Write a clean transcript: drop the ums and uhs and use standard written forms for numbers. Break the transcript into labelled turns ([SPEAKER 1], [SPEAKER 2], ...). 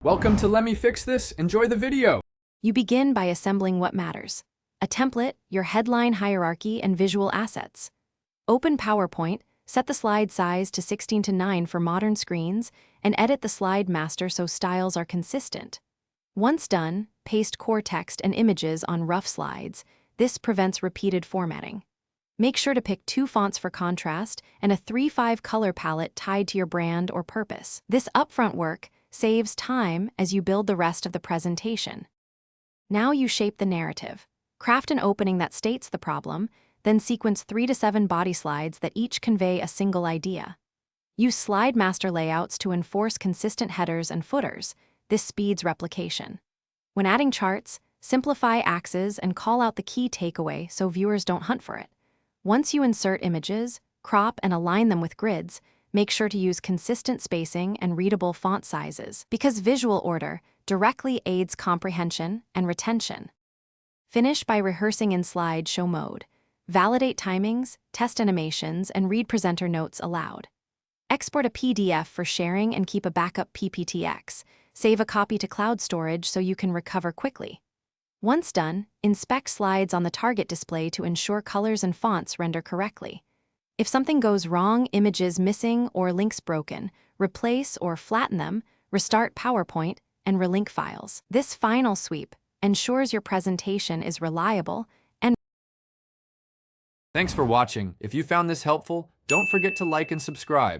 [SPEAKER 1] Welcome to Let Me Fix This. Enjoy the video.
[SPEAKER 2] You begin by assembling what matters: a template, your headline hierarchy, and visual assets. Open PowerPoint, set the slide size to 16:9 for modern screens, and edit the slide master so styles are consistent. Once done, paste core text and images on rough slides. This prevents repeated formatting. Make sure to pick 2 fonts for contrast and a 3-5 color palette tied to your brand or purpose. This upfront work saves time as you build the rest of the presentation. Now you shape the narrative. Craft an opening that states the problem, then sequence 3 to 7 body slides that each convey a single idea. Use slide master layouts to enforce consistent headers and footers. This speeds replication. When adding charts, simplify axes and call out the key takeaway so viewers don't hunt for it. Once you insert images, crop and align them with grids. Make sure to use consistent spacing and readable font sizes, because visual order directly aids comprehension and retention. Finish by rehearsing in slideshow mode. Validate timings, test animations, and read presenter notes aloud. Export a PDF for sharing and keep a backup PPTX. Save a copy to cloud storage so you can recover quickly. Once done, inspect slides on the target display to ensure colors and fonts render correctly. If something goes wrong, images missing or links broken, replace or flatten them, restart PowerPoint, and relink files. This final sweep ensures your presentation is reliable and...
[SPEAKER 1] Thanks for watching. If you found this helpful, don't forget to like and subscribe.